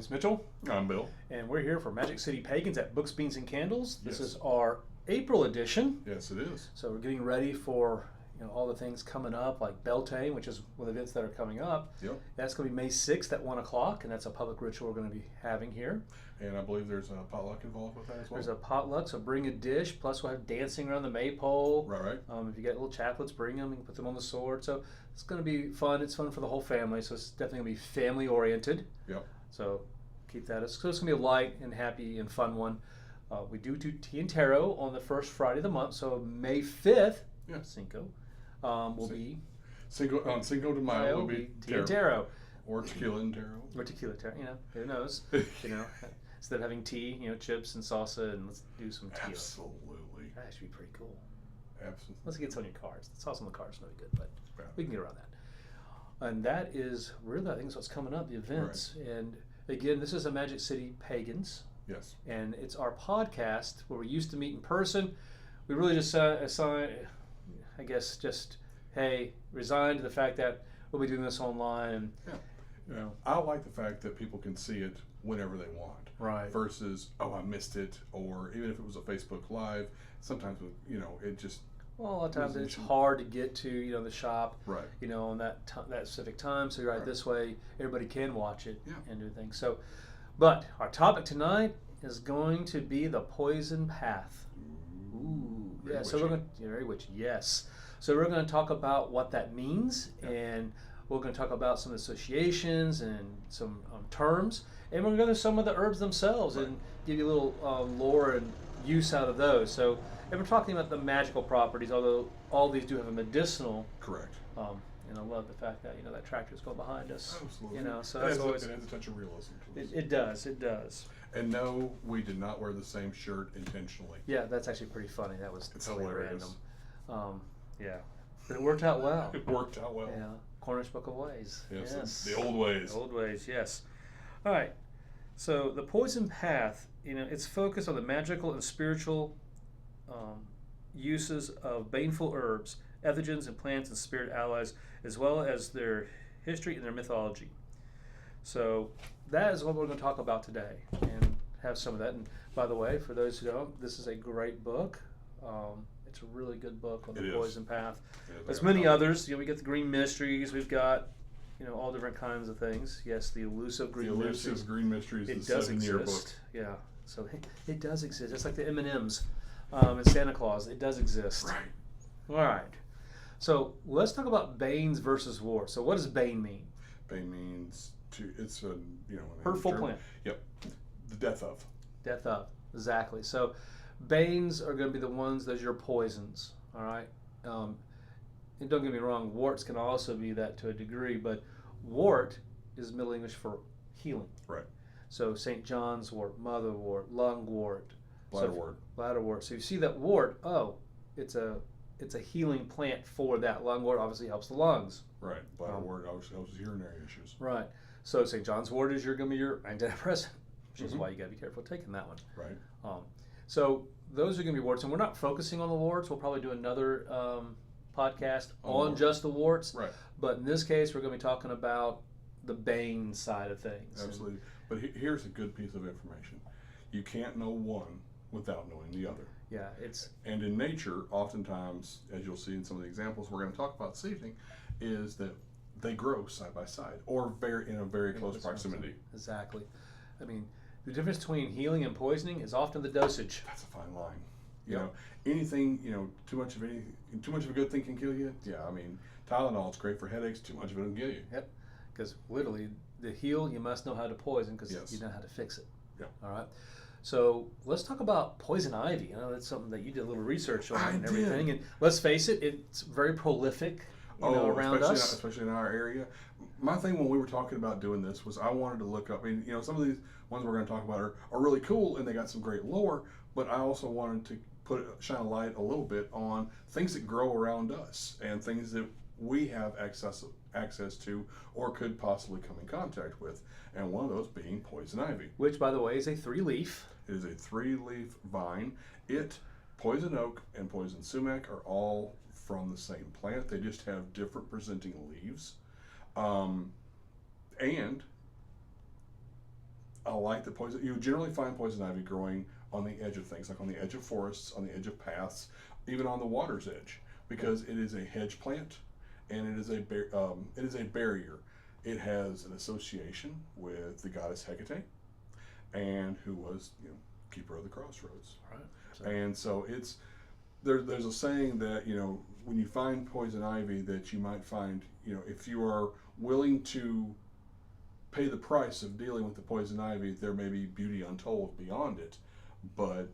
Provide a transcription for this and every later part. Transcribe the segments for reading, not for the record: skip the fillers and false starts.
name's Mitchell, I'm Bill. and we're here for Magic City Pagans at Books, Beans, and Candles. This Yes. is our April edition. Yes, it is. So we're getting ready for all the things coming up, like Beltane, which is one of the events that are coming up. Yep. That's going to be May 6th at 1 o'clock, and that's a public ritual we're going to be having here. And I believe there's a potluck involved with that as well. There's a potluck, so bring a dish, plus we'll have dancing around the maypole. Right. If you got little chaplets, bring them and put them on the sword. So it's going to be fun. It's fun for the whole family, so it's definitely going to be family-oriented. Yep. So keep that. So it's going to be a light and happy and fun one. We do tea and tarot on the first Friday of the month, so May 5th, Cinco, will be Cinco de Mayo will be tea and tarot. Or tequila and tarot. Or tequila tarot, who knows? Instead of having tea, chips and salsa, and let's do some tequila. Absolutely. That should be pretty cool. Absolutely. Unless it gets on your cards. The sauce on the cards is no good, but we can get around that. And that is really, I think, is what's coming up, the events. Right. And again, this is a Magic City Pagans. Yes. And it's our podcast where we used to meet in person. We really just assigned, I guess, resigned to the fact that we'll be doing this online. And, I like the fact that people can see it whenever they want. Right. Versus, I missed it, or even if it was a Facebook Live, sometimes, it just... Well, a lot of times it's hard to get to, the shop, right. On that specific time. So this way, everybody can watch it and do things. So, but our topic tonight is going to be the poison path. Ooh, yeah. Witchy. So we're going to very witchy. Yes. So we're going to talk about what that means, and we're going to talk about some associations and some terms, and we're going to go to some of the herbs themselves and give you a little lore and use out of those. So. And we're talking about the magical properties, although all these do have a medicinal. Correct. And I love the fact that that tractor's going behind us. Absolutely. So that's always, it has a touch of realism to it. It does. It does. And no, we did not wear the same shirt intentionally. Yeah, that's actually pretty funny. That was totally hilarious. Random. But it worked out well. It worked out well. Yeah. Cornish Book of Ways. Yes. The old ways. The old ways. Yes. All right. So the poison path, it's focused on the magical and spiritual uses of baneful herbs, ethogens, and plants and spirit allies, as well as their history and their mythology. So that is what we're going to talk about today and have some of that. And by the way, for those who don't, this is a great book. It's a really good book on the poison path. There's many others. We get the green mysteries. We've got all different kinds of things. Yes, the elusive green mysteries. The elusive green mysteries. It the does 7-year exist. book. Yeah. So it does exist. It's like the M&Ms and Santa Claus. It does exist. Right. All right. So let's talk about Banes versus War. So what does Bane mean? Bane means it's a hurtful plant. Yep. The death of. Death of. Exactly. So Banes are going to be the ones those are your poisons. All right. And don't get me wrong, warts can also be that to a degree, but wart is Middle English for healing. Right. So St. John's wort, motherwort, lungwort, bladderwort. So you see that wart, it's a healing plant for that. Lungwort obviously helps the lungs. Right. Bladderwort obviously helps with urinary issues. Right. So St. John's wort is going to be your antidepressant, which is why you got to be careful taking that one. Right. So those are going to be warts, and we're not focusing on the warts. We'll probably do another podcast on just the warts. Right. But in this case, we're going to be talking about the Bane side of things. Absolutely. But here's a good piece of information. You can't know one without knowing the other. Yeah, and in nature, oftentimes, as you'll see in some of the examples we're going to talk about this evening, is that they grow side by side or in a very close proximity. Exactly. I mean, the difference between healing and poisoning is often the dosage. That's a fine line. Anything, too much of a good thing can kill you. Yeah, I mean, Tylenol, it's great for headaches. Too much of it will kill you. Yep. Because literally, to heal, you must know how to poison because you know how to fix it. Yeah. All right. So let's talk about poison ivy. That's something that you did a little research on and everything. And let's face it, it's very prolific around us. Especially in our area. My thing when we were talking about doing this was I wanted to look up, some of these ones we're going to talk about are really cool and they got some great lore, but I also wanted to shine a light a little bit on things that grow around us and things that we have access to or could possibly come in contact with, and one of those being poison ivy, which by the way is a 3-leaf. It is a 3-leaf vine. Poison oak and poison sumac are all from the same plant. They just have different presenting leaves, and I like the poison. You generally find poison ivy growing on the edge of things, like on the edge of forests, on the edge of paths, even on the water's edge, because it is a hedge plant, and it is a barrier. It has an association with the goddess Hecate, and who was keeper of the crossroads. Right. So, And so there's a saying that when you find poison ivy, that you might find if you are willing to pay the price of dealing with the poison ivy, there may be beauty untold beyond it, but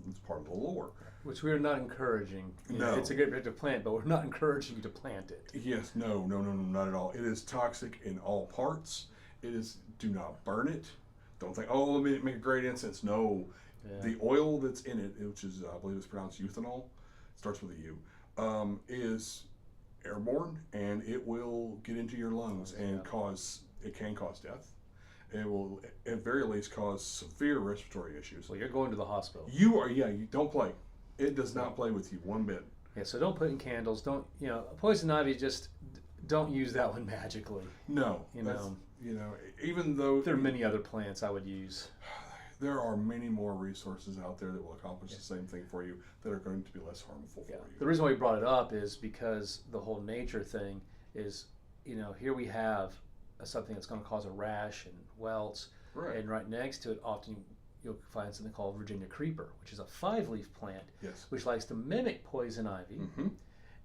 it's part of the lore. which we're not encouraging. No. It's a great bit to plant, but we're not encouraging you to plant it. Yes, no, not at all. It is toxic in all parts. It is. Do not burn it. Don't think, oh, let me make a great incense. No, Yeah. the oil that's in it, which is I believe it's pronounced euthanol, starts with a U, is airborne, and it will get into your lungs and it can cause death. It will, at very least, cause severe respiratory issues. Well, you're going to the hospital. You don't play. It does not play with you one bit. Yeah, so don't put in candles. Don't, poison ivy, just don't use that one magically. No, even though There are many other plants I would use. there are many more resources out there that will accomplish the same thing for you that are going to be less harmful for you. The reason why we brought it up is because the whole nature thing is, here we have something that's going to cause a rash and welts, Right. and right next to it, often you'll find something called Virginia creeper, which is a 5-leaf plant, Yes. which likes to mimic poison ivy, Mm-hmm.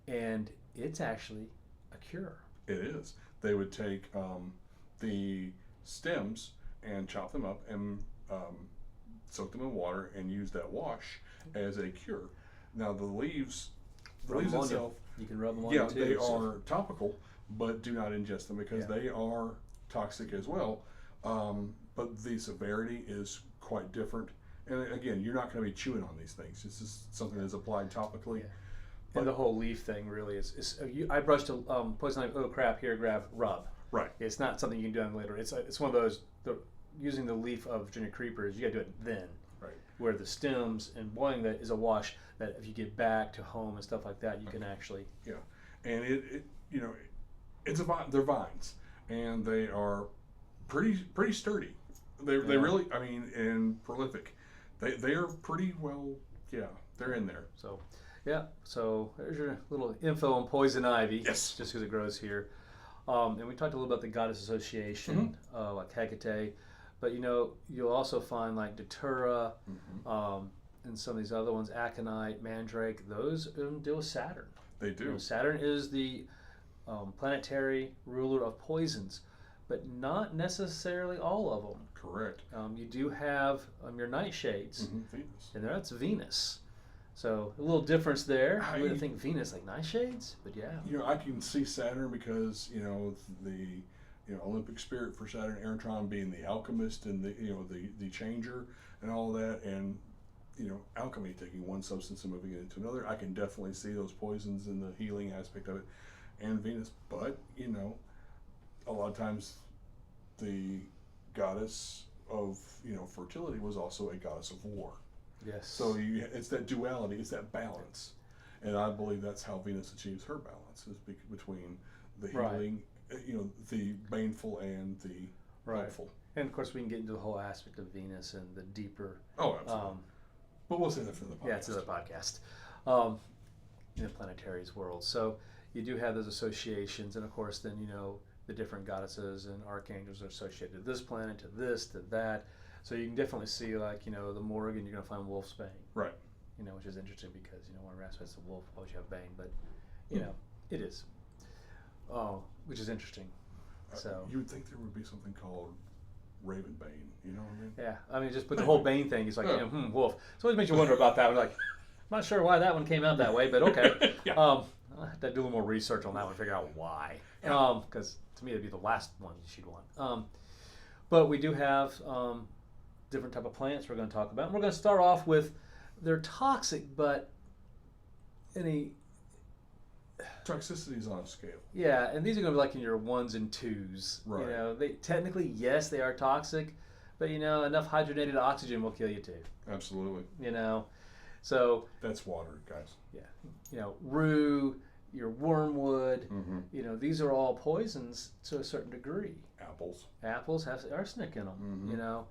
and it's actually a cure. It is. They would take the stems and chop them up and soak them in water and use that wash as a cure. Now the leaves Rub them on itself, you can rub them on you too. they so- are topical, but do not ingest them because they are toxic as well. But the severity is quite different. And again, you're not going to be chewing on these things. This is something that's applied topically. Yeah. And the whole leaf thing really is I brushed a poison ivy, oh crap, here, grab, rub. Right. It's not something you can do on later. It's one of those, using the leaf of Virginia creepers, you got to do it then. Right. Where the stems and boiling that is a wash that if you get back to home and stuff like that, you can actually. Yeah. And it's they're vines, and they are pretty sturdy. They really, and prolific. They are pretty well. Yeah, they're in there. So, so there's your little info on poison ivy. Yes. Just because it grows here. And we talked a little about the goddess association, like Hecate, but you'll also find like Datura, and some of these other ones, Aconite, Mandrake. Those deal with Saturn. They do. Saturn is the planetary ruler of poisons, but not necessarily all of them. Correct. You do have your nightshades, Venus. and that's Venus. So a little difference there. I- You wouldn't think Venus like nightshades, but yeah. I can see Saturn because the Olympic spirit for Saturn, Eritron being the alchemist and the changer and all that, and alchemy, taking one substance and moving it into another. I can definitely see those poisons and the healing aspect of it, and Venus. But a lot of times the goddess of fertility was also a goddess of war. Yes. So it's that duality, it's that balance, and I believe that's how Venus achieves her balance, is between the healing, the baneful and the helpful. And of course, we can get into the whole aspect of Venus and the deeper. Oh, absolutely. But we'll say that for the podcast. Yeah, it's another podcast. In the planetary's world. So you do have those associations, and of course, then the different goddesses and archangels are associated to this planet, to this, to that. So you can definitely see, like, the Morrigan, you're going to find Wolfsbane. Right. Which is interesting because, one of our aspects of wolf, always you have Bane, but, it is. Which is interesting. So. You would think there would be something called Ravenbane, you know what I mean? Yeah, just put the whole Bane thing, it's like, wolf. So it always makes you wonder about that. We're like, I'm not sure why that one came out that way, but okay. Yeah. I'll have to do a little more research on that one, figure out why. Because to me, it'd be the last one she'd want. But we do have different type of plants we're going to talk about. And we're going to start off with, they're toxic, but Toxicity is on a scale. yeah, and these are going to be like in your 1s and 2s. Right. They technically, yes, they are toxic, but enough hydrogenated oxygen will kill you too. Absolutely. So That's water, guys. yeah, rue, your wormwood. Mm-hmm. You know, these are all poisons to a certain degree. Apples. Apples have arsenic in them. Mm-hmm. You know,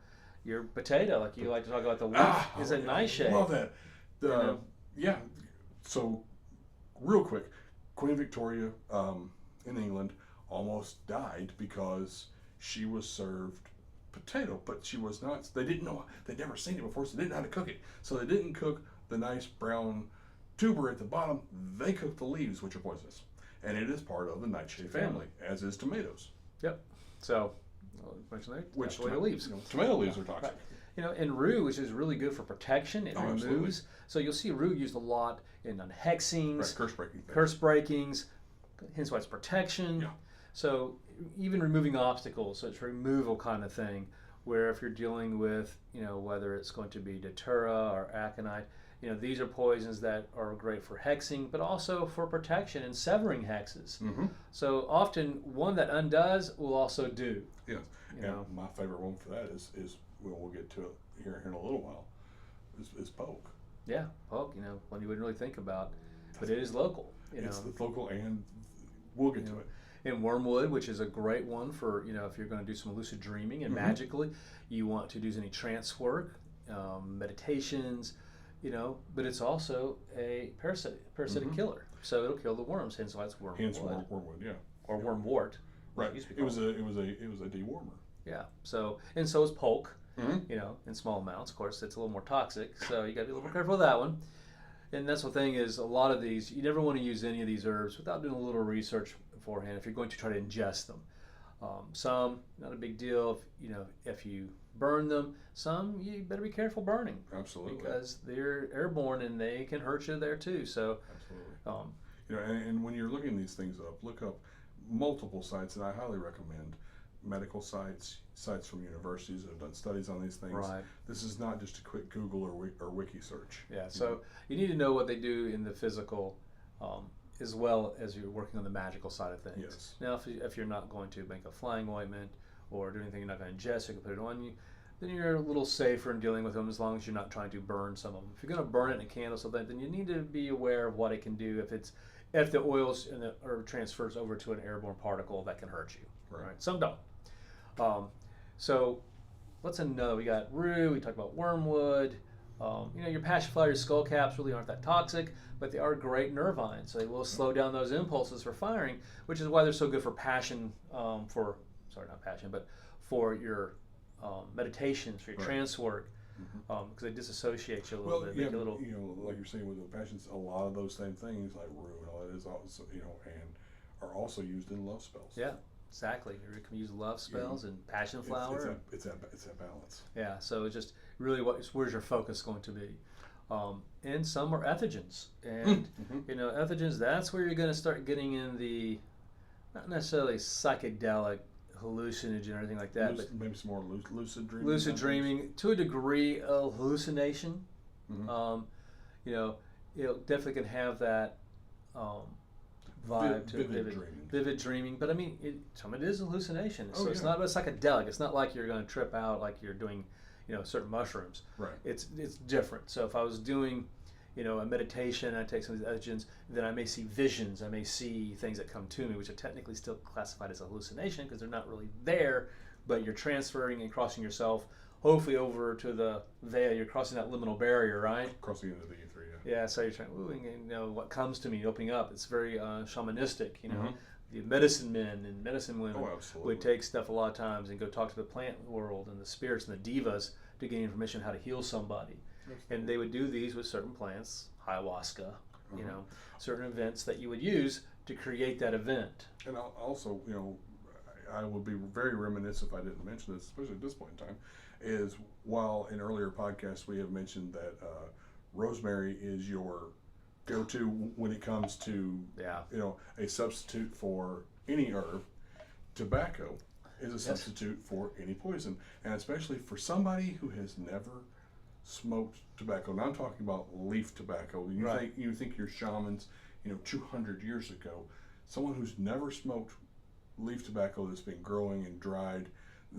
your potato, like you like to talk about, the leaf is a nightshade. I love that. You know? Yeah. So, real quick, Queen Victoria in England almost died because she was served potato, but she was not. They didn't know. They'd never seen it before, so they didn't know how to cook it. So they didn't cook the nice brown tuber at the bottom. They cooked the leaves, which are poisonous, and it is part of the nightshade family, as is tomatoes. Yep. So, which tomato leaves. Tomato leaves are toxic. Right. You know, and rue, which is really good for protection, it removes. Absolutely. So you'll see rue used a lot in hexings, Right, curse breaking. curse breakings, hence why it's protection. Yeah. So even removing obstacles, so it's a removal kind of thing, where if you're dealing with, you know, whether it's going to be datura or aconite, you know, these are poisons that are great for hexing, but also for protection and severing hexes. Mm-hmm. So often one that undoes will also do. Yes. You And know. my favorite one for that is we'll get to it here in a little while, is poke. Yeah, poke, you know, one you wouldn't really think about, but it is local. It's local, and we'll get to it. And wormwood, which is a great one for, you know, if you're going to do some lucid dreaming and magically, you want to do any trance work, meditations, you know, but it's also a parasitic killer. So it'll kill the worms, hence why it's wormwood. Hence wormwood, yeah. Or wormwort. Right. It was a dewormer. Yeah. So, and so is polk, Mm-hmm. you know, in small amounts. Of course, it's a little more toxic, so you got to be a little more careful with that one. And that's the thing is, a lot of these, you never want to use any of these herbs without doing a little research beforehand if you're going to try to ingest them. Some, not a big deal, if you burn them. Some, you better be careful burning. Absolutely. Because they're airborne and they can hurt you there too. So, absolutely. And when you're looking these things up, look up multiple sites, and I highly recommend medical sites from universities that have done studies on these things. Right. This is not just a quick Google or wiki search. Yeah, so you need to know what they do in the physical as well as you're working on the magical side of things. Yes. Now, if you're not going to make a flying ointment or do anything you're not going to ingest, you can put it on you, then you're a little safer in dealing with them as long as you're not trying to burn some of them. If you're going to burn it in a candle or something, then you need to be aware of what it can do if the oils and the herb transfers over to an airborne particle that can hurt you. Right. Some don't. So what's another? We got rue. We talked about wormwood. Your passion flower, your skull caps really aren't that toxic, but they are great nervines. So they will slow down those impulses for firing, which is why they're so good for for your meditations, for your trance work, because they disassociate you a little bit. Yeah, Make you a little, like you're saying with the passions, a lot of those same things like rue and all that is also, and are also used in love spells. yeah. Exactly. You can use love spells and passion flower. It's that balance. Yeah. So it's just really where's your focus going to be? And some are ethogens, and ethogens. That's where you're going to start getting in the not necessarily psychedelic, hallucinogen or anything like that, but maybe some more lucid dreaming. Lucid dreaming to a degree of hallucination. Mm-hmm. It definitely can have that. Vibe to vivid dreaming, but I mean, some of it is hallucination. So it's not a psychedelic. It's not like you're going to trip out like you're doing, certain mushrooms. Right. It's different. So if I was doing, a meditation, I take some of these ethogens, then I may see visions. I may see things that come to me, which are technically still classified as a hallucination because they're not really there, but you're transferring and crossing yourself, hopefully over to the veil. You're crossing that liminal barrier, right? Crossing into the ether. Yeah, so you're trying, what comes to me, opening up. It's very shamanistic, The medicine men and medicine women would take stuff a lot of times and go talk to the plant world and the spirits and the divas to gain information on how to heal somebody. And they would do these with certain plants, ayahuasca, certain events that you would use to create that event. And also, I would be very remiss if I didn't mention this, especially at this point in time, is while in earlier podcasts we have mentioned that rosemary is your go-to when it comes to a substitute for any herb. Tobacco is a substitute for any poison, and especially for somebody who has never smoked tobacco. Now I'm talking about leaf tobacco. You think your shamans, 200 years ago, someone who's never smoked leaf tobacco that's been growing and dried,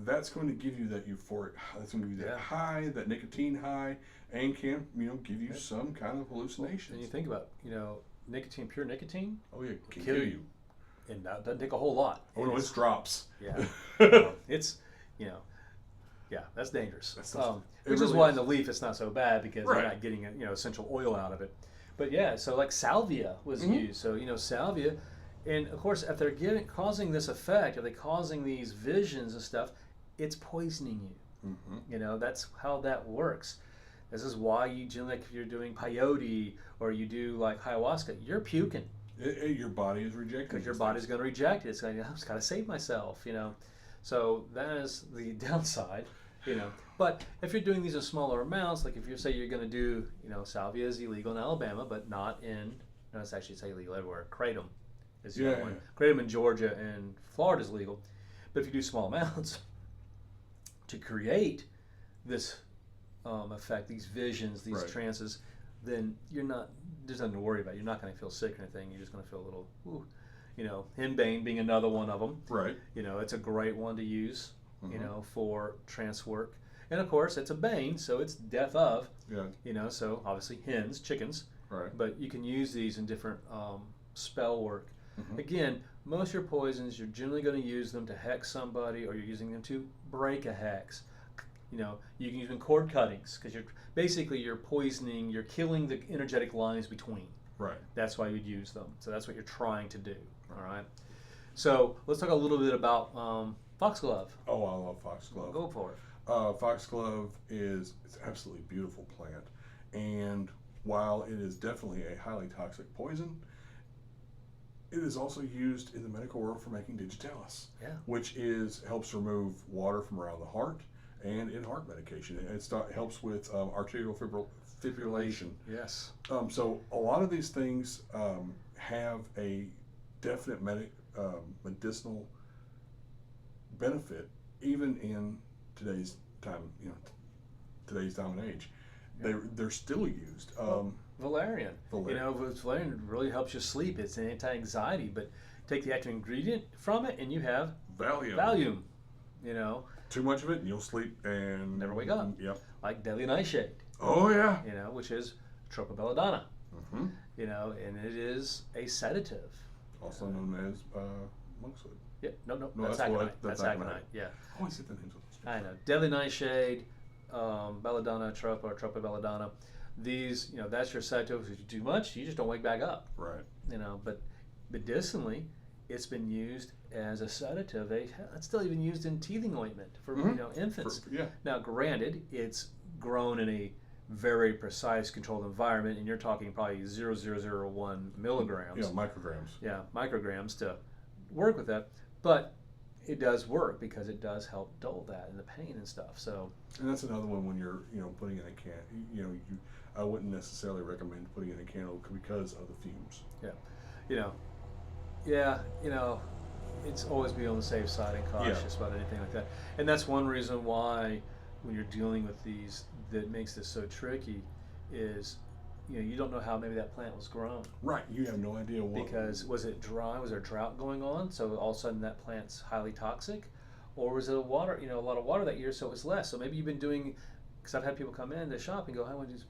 that's going to give you that euphoric, that's going to give you that high, that nicotine high, and can give you some kind of hallucination. And you think about nicotine, pure nicotine, Oh yeah, can kill kill you. you. And that doesn't take a whole lot. Oh no, it's drops. Yeah. It's, you know, yeah, that's dangerous. That's Which is really why is. in the leaf it's not so bad because Right. you're not getting essential oil out of it. But yeah, so like salvia was used. So salvia, and of course if they're causing this effect, if they're causing these visions and stuff, it's poisoning you. That's how that works. This is why you generally, like if you're doing peyote or you do like ayahuasca, you're puking. Your body is rejecting. Because your these body's things. going to reject it. It's going, I've got to save myself, So that is the downside, But if you're doing these in smaller amounts, like if you say you're going to do, salvia is illegal in Alabama, but not in, no, it's actually illegal everywhere. Kratom is the other one. Kratom in Georgia and Florida is legal. But if you do small amounts to create this effect, these visions, these trances, then there's nothing to worry about. You're not going to feel sick or anything. You're just going to feel a little, henbane being another one of them. Right. It's a great one to use, for trance work. And of course, it's a bane, so it's death of. Yeah. So obviously hens, chickens. Right. But you can use these in different spell work. Again, most of your poisons, you're generally going to use them to hex somebody, or you're using them to break a hex. You can use them in cord cuttings because you're poisoning, you're killing the energetic lines between. Right. That's why you'd use them. So that's what you're trying to do. All right. So let's talk a little bit about foxglove. Oh, I love foxglove. Go for it. Foxglove it's an absolutely beautiful plant, and while it is definitely a highly toxic poison, it is also used in the medical world for making digitalis, which helps remove water from around the heart, and in heart medication. It helps with arterial fibrillation. Yes. So a lot of these things have a definite medicinal benefit, even in today's time, today's time and age. They're still used. Valerian. Valerian really helps you sleep. It's an anti-anxiety, but take the active ingredient from it, and you have Valium. Too much of it, and you'll sleep and never wake up. Yep. Like deadly nightshade. Oh yeah. Which is tropobelladonna. Mm-hmm. And it is a sedative. Also known as monkshood. Yeah. No. That's aconite. That's aconite. Yeah. I always get the names of those. I know. Deadly nightshade, belladonna, tropobelladonna. These, that's your sedative. If you do too much, you just don't wake back up. Right. But medicinally, it's been used as a sedative. It's still even used in teething ointment for infants. Now, granted, it's grown in a very precise, controlled environment, and you're talking probably 0.0001 milligrams. Yeah, micrograms. Yeah, micrograms to work with that, but it does work because it does help dull that and the pain and stuff. So. And that's another one when you're putting in a can. I wouldn't necessarily recommend putting in a candle because of the fumes. It's always be on the safe side and cautious about anything like that. And that's one reason why when you're dealing with these, that makes this so tricky is, you don't know how maybe that plant was grown. Right, you have no idea what. Because was it dry? Was there drought going on? So all of a sudden that plant's highly toxic? Or was it a lot of water that year, so it was less? So maybe you've been doing, because I've had people come in the shop and go, I want to do,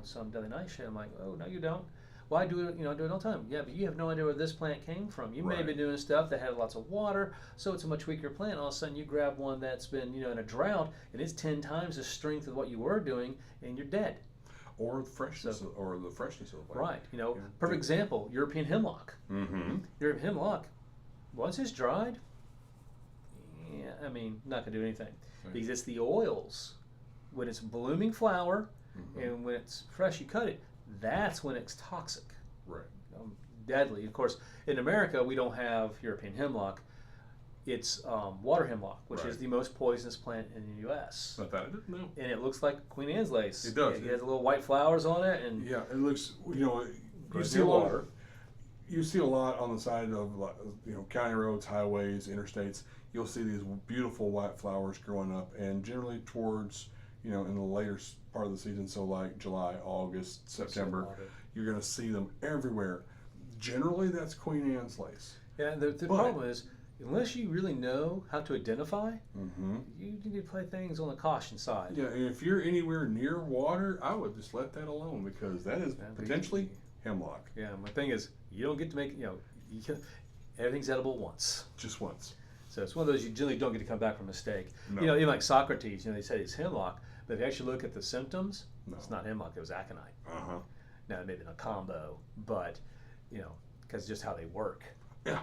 some deadly nightshade. I'm like, oh, no, you don't. Well, I do it, I do it all the time. Yeah, but you have no idea where this plant came from. You may have been doing stuff that had lots of water, so it's a much weaker plant. All of a sudden, you grab one that's been, in a drought, and it's 10 times the strength of what you were doing, and you're dead. Or the freshness, of the plant. Right. Perfect example: European hemlock. Mm-hmm. European hemlock, once it's dried, not gonna do anything because it's the oils. When it's blooming flower, and when it's fresh, you cut it. That's when it's toxic. Right. Deadly. Of course, in America, we don't have European hemlock. It's water hemlock, which is the most poisonous plant in the U.S. Not that I didn't know. And it looks like Queen Anne's lace. It does. It has little white flowers on it, and it looks. You see water. You see a lot on the side of county roads, highways, interstates. You'll see these beautiful white flowers growing up, and generally towards in the later part of the season, so like July, August, September, you're going to see them everywhere. Generally, that's Queen Anne's lace. Yeah, the problem is, unless you really know how to identify, you need to play things on the caution side. Yeah, and if you're anywhere near water, I would just let that alone because that is potentially hemlock. Yeah, my thing is, you don't get to make, everything's edible once. Just once. So it's one of those you generally don't get to come back from a mistake. No. Even like Socrates, they said it's hemlock, but if you actually look at the symptoms, No. it's not hemlock, it was aconite. Uh-huh. Now, maybe in a combo, but, because just how they work. Yeah.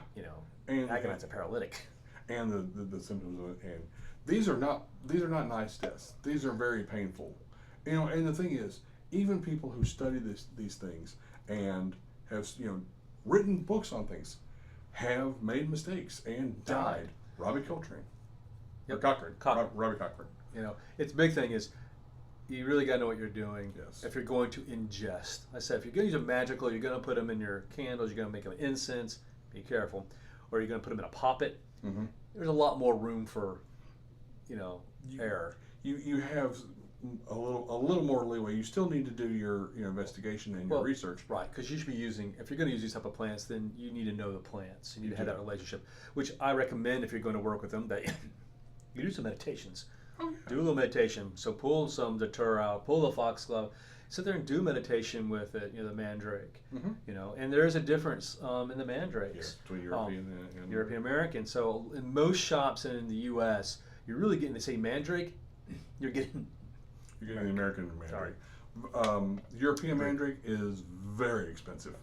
And aconite's a paralytic. And the symptoms of it. And these are not nice deaths. These are very painful. And the thing is, even people who study these things and have written books on things have made mistakes and died. Robbie Coltrane. Yep. Or Cochran. Cochran. Robbie Cochran. It's big thing is you really got to know what you're doing. Yes. If you're going to ingest. I said, if you're going to use a magical, you're going to put them in your candles, you're going to make them incense, be careful. Or you're going to put them in a poppet. Mm-hmm. There's a lot more room for, error. You have a little more leeway. You still need to do your investigation and your research. Right, because you should be using, if you're going to use these type of plants, then you need to know the plants. You need to have that relationship, which I recommend if you're going to work with them, that you do some meditations. Oh, yeah. Do a little meditation. So pull some datura out, pull the foxglove, sit there and do meditation with it, the mandrake. Mm-hmm. And there is a difference in the mandrakes. Yes, between European and European American. So in most shops in the U.S., you're really getting, they say mandrake, you're getting the American mandrake. European mandrake is very expensive.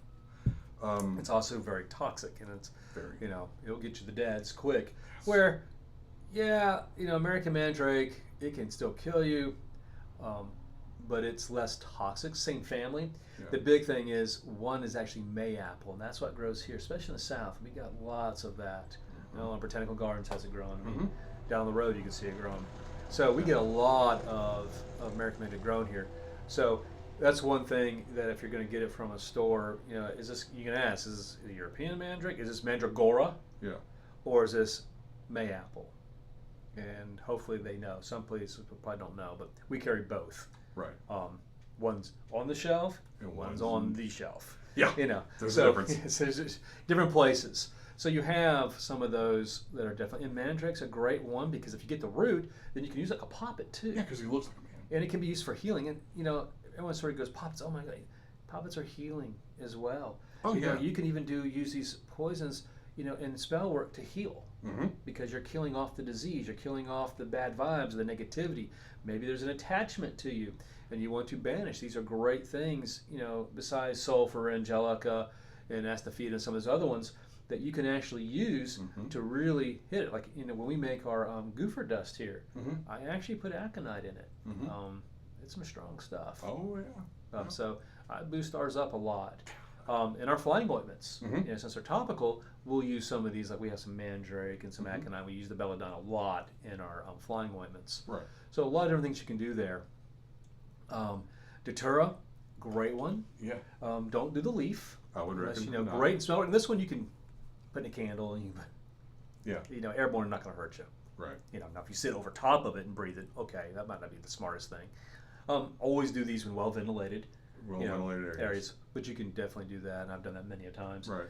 It's also very toxic, and it's Very. It'll get you the dads quick. Where, American mandrake, it can still kill you, but it's less toxic. Same family. Yeah. The big thing is one is actually mayapple, and that's what grows here, especially in the South. We got lots of that. Botanical Gardens has it growing. Mm-hmm. Down the road, you can see it growing. So we get a lot of American mandrake grown here. So that's one thing that if you're going to get it from a store, is this, you can ask, is this a European mandrake? Is this mandragora? Yeah. Or is this mayapple? And hopefully they know. Some places probably don't know, but we carry both. Right. One's on the shelf, And one's on the shelf. Yeah. There's a difference. So there's different places. So you have some of those that are definitely, and mandrake's a great one because if you get the root, then you can use like a poppet too. Yeah, because he looks like a man. And it can be used for healing. And everyone sort of goes, poppets, oh my God, poppets are healing as well. Oh, yeah. You can even use these poisons, in spell work to heal. Mm-hmm. Because you're killing off the disease, you're killing off the bad vibes, the negativity. Maybe there's an attachment to you and you want to banish. These are great things, besides sulfur, angelica, and astaphita and some of those other ones that you can actually use to really hit it. Like, when we make our goofer dust here, I actually put aconite in it. It's some strong stuff. Oh, yeah. So I boost ours up a lot. In our flying ointments, since they're topical, we'll use some of these. Like we have some mandrake and some aconite. We use the belladonna a lot in our flying ointments. Right. So a lot of different things you can do there. Datura, great one. Yeah. Don't do the leaf. I would Unless, recommend. great and smell it. And this one you can put in a candle and airborne not going to hurt you. Right. Now if you sit over top of it and breathe it, okay, that might not be the smartest thing. Always do these when well ventilated. Well-ventilated areas. But you can definitely do that, and I've done that many a times. Right.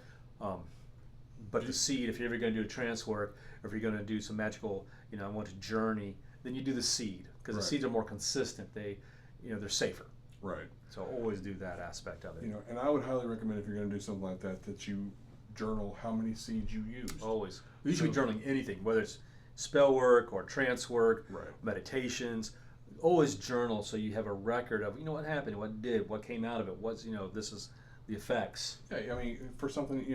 But the seed, if you're ever going to do a trance work, or if you're going to do some magical, I want to journey, then you do the seed, because the seeds are more consistent. They, they're safer. Right. So always do that aspect of it. And I would highly recommend if you're going to do something like that you journal how many seeds you use. Always. You should be journaling anything, whether it's spell work or trance work, Right. meditations. Always journal so you have a record of what happened, what came out of it, this is the effects. Yeah, I mean, for something,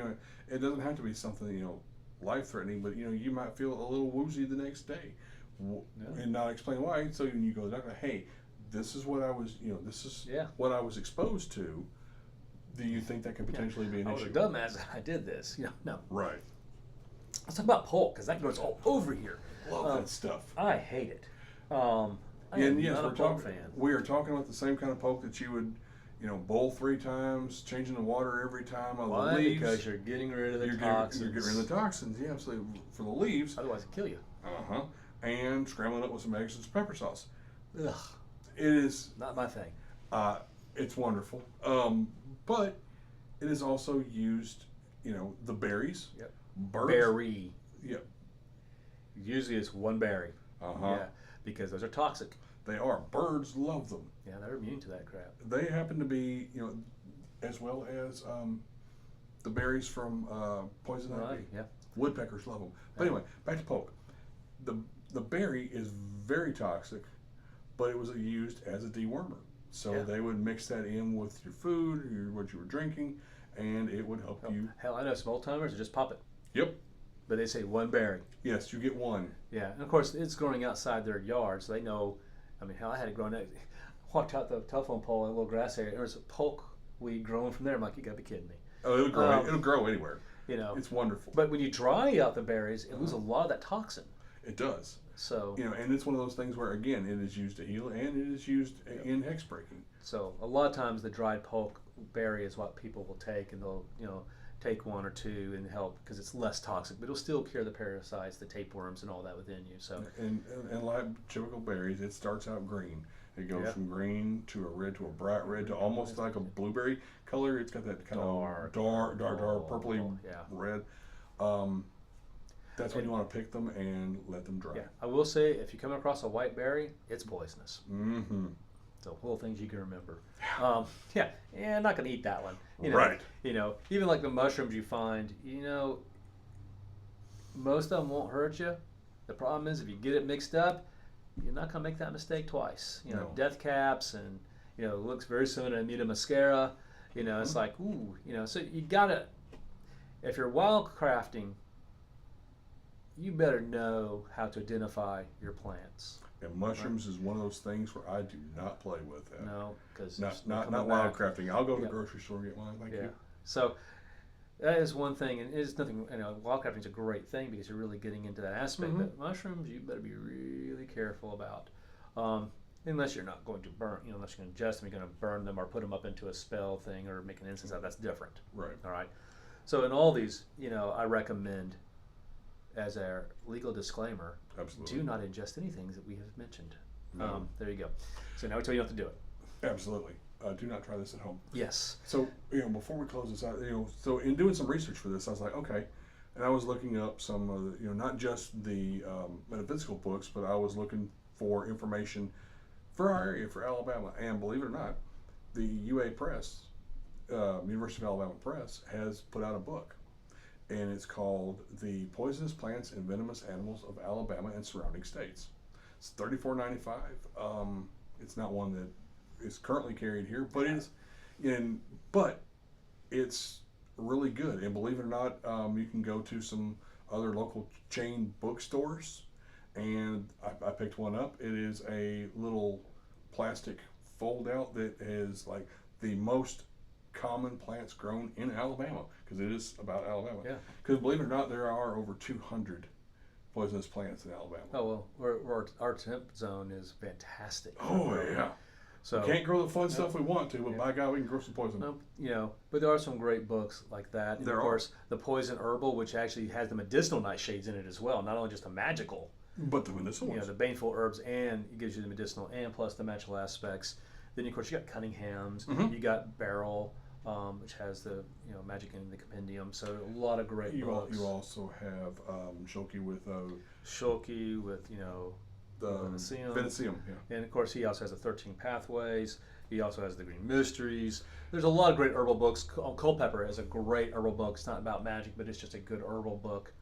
it doesn't have to be something, life-threatening, but, you might feel a little woozy the next day and not explain why. So when you go to the doctor, hey, this is what I was, what I was exposed to. Do you think that could potentially be an I issue? would have done that as I did this. No. Right. Let's talk about polk, because that goes all over here. Love that stuff. I hate it. And yes, not a polk fan. we are talking about the same kind of polk that you would, bowl 3 times, changing the water every time on Why? the leaves. Because you're getting rid of the you're toxins. You're getting rid of the toxins, yeah, absolutely, for the leaves. Otherwise it'll kill you. And scrambling it with some eggs and some pepper sauce. Ugh. It is. Not my thing. It's wonderful. But it is also used, the berries. Yep. Birds. Berry. Yep. Usually it's one berry. Yeah, because those are toxic. They are. Birds love them. Yeah, they're immune to that crap. They happen to be, as well as the berries from poison ivy. Right. Yeah. Woodpeckers love them. But Yeah. anyway, back to poke. The berry is very toxic, but it was used as a dewormer. So Yeah. they would mix that in with your food, what you were drinking, and it would help you. Hell, I know some old timers that just pop it, Yep. but they say one berry. Yes, you get one. Yeah, and of course it's growing outside their yard, so they know. I mean, hell, I had it growing. Walked out the telephone pole in a little grass area. There was a polk weed growing from there. I'm like, you gotta be kidding me. Oh, it'll grow. It'll grow anywhere. You know, It's wonderful. but when you dry out the berries, it loses a lot of that toxin. It does. So, And it's one of those things where, again, it is used to heal and it is used in hex breaking. so a lot of times the dried polk berry is what people will take, and they'll take one or two and help because it's less toxic, but it'll still cure the parasites, the tapeworms, and all that within you. So, And like typical berries, it starts out green. It goes Yeah. from green to a red to a bright red to almost like a blueberry color. It's got that kind of dark, purpley yeah. red. That's when you want to pick them and let them dry. Yeah, I will say if you come across a white berry, it's poisonous. Mm-hmm. So little things you can remember. Yeah, I'm not gonna eat that one. Right. Even like the mushrooms you find, most of them won't hurt you. The problem is if you get it mixed up, you're not gonna make that mistake twice. No. Death caps and it looks very similar to Amida muscara. It's like so you gotta, if you're wild crafting, you better know how to identify your plants. And mushrooms is one of those things where I do not play with that. No, because Not wild crafting. I'll go to the grocery store and get mine. Thank you. So that is one thing, and it is nothing. Wild crafting is a great thing because you're really getting into that aspect. Mhm. But mushrooms, you better be really careful about, unless you're not going to burn. Unless you're going to ingest them, you're going to burn them or put them up into a spell thing or make an incense out. That's different. Right. All right. So in all these, I recommend, as a legal disclaimer, Absolutely. do not ingest anything that we have mentioned. No. There you go. So now we tell you not to do it. Absolutely. Do not try this at home. Yes. So, before we close this out, so in doing some research for this, I was like, okay, and I was looking up some of the, not just the metaphysical books, but I was looking for information for our area, for Alabama, and believe it or not, the UA Press, University of Alabama Press, has put out a book, and it's called "The Poisonous Plants and Venomous Animals of Alabama and Surrounding States." It's $34.95. It's not one that is currently carried here, but it's really good. And believe it or not, you can go to some other local chain bookstores, and I picked one up. It is a little plastic fold out that is like the most common plants grown in Alabama, because it is about Alabama. Yeah. Because believe it or not, there are over 200 poisonous plants in Alabama. Oh well, our temp zone is fantastic. Oh yeah. So We can't grow the fun stuff we want to, but by God, we can grow some poison. but there are some great books like that. And There of are. course, the Poison Herbal, which actually has the medicinal nightshades in it as well, not only just the magical. But the medicinal ones. The baneful herbs, and it gives you the medicinal and plus the magical aspects. Then of course you got Cunningham's, you got Beryl, which has the Magick in the compendium. So a lot of great books. You also have Shulky with Shulky with the Venezium. Yeah. And of course, he also has the 13 Pathways. He also has the Green Mysteries. There's a lot of great herbal books. Culpepper is a great herbal book. It's not about magic, but it's just a good herbal book.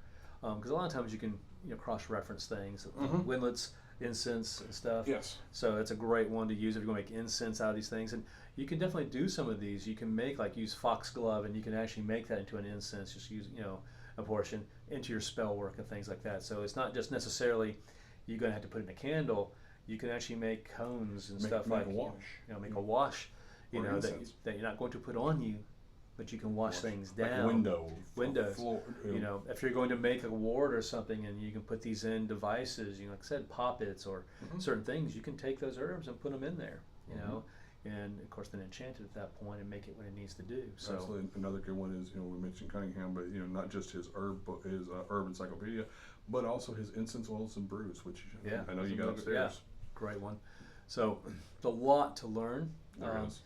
Because a lot of times you can cross-reference things, windlets, incense, and stuff. Yes. So it's a great one to use if you're going to make incense out of these things. And you can definitely do some of these. You can use foxglove, and you can actually make that into an incense. Just use a portion into your spell work and things like that. So it's not just necessarily you're going to have to put in a candle. You can actually make cones and stuff make like a wash. make a wash. Or That you're not going to put on you, but you can wash things Like down. Windows. Floor, If you're going to make a ward or something, and you can put these in devices, like I said, poppets or certain things, you can take those herbs and put them in there. And of course then enchant it at that point and make it what it needs to do. So absolutely. Another good one is we mentioned Cunningham, but not just his herb encyclopedia, but also his incense oils and brews, which I know you got upstairs. Yeah, great one. So it's a lot to learn. There is.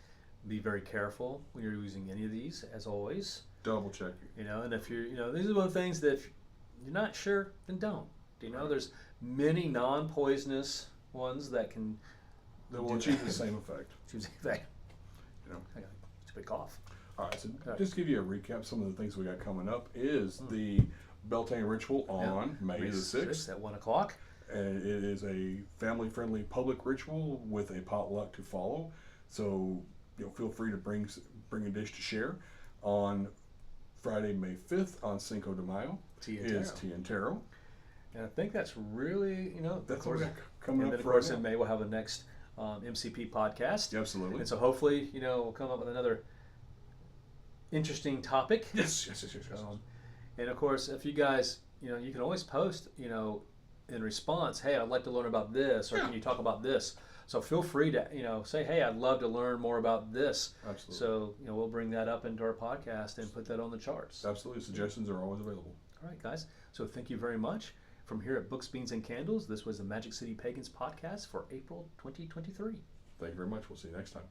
Be very careful when you're using any of these, as always. Double check. And if you're, these are one of the things that if you're not sure, then don't. There's many non-poisonous ones that will achieve the same effect. Choose anything. You know. I got a stupid cough. All right, so All right. just to give you a recap, some of the things we got coming up is the Beltane ritual on May the 6th. at 1 o'clock. And it is a family-friendly public ritual with a potluck to follow. So feel free to bring a dish to share. On Friday, May 5th, on Cinco de Mayo, is Tea and Taro. And I think that's really, That's of course, what we got coming and up then of for course right in now. May we'll have the next MCP podcast. Absolutely. And so hopefully, we'll come up with another interesting topic. Yes. And of course, if you guys, you can always post, in response, hey, I'd like to learn about this, or can you talk about this? So feel free to, say, hey, I'd love to learn more about this. Absolutely. So, we'll bring that up into our podcast and put that on the charts. Absolutely. Suggestions are always available. All right, guys. So thank you very much. From here at Books, Beans, and Candles, this was the Magic City Pagans podcast for April 2023. Thank you very much. We'll see you next time.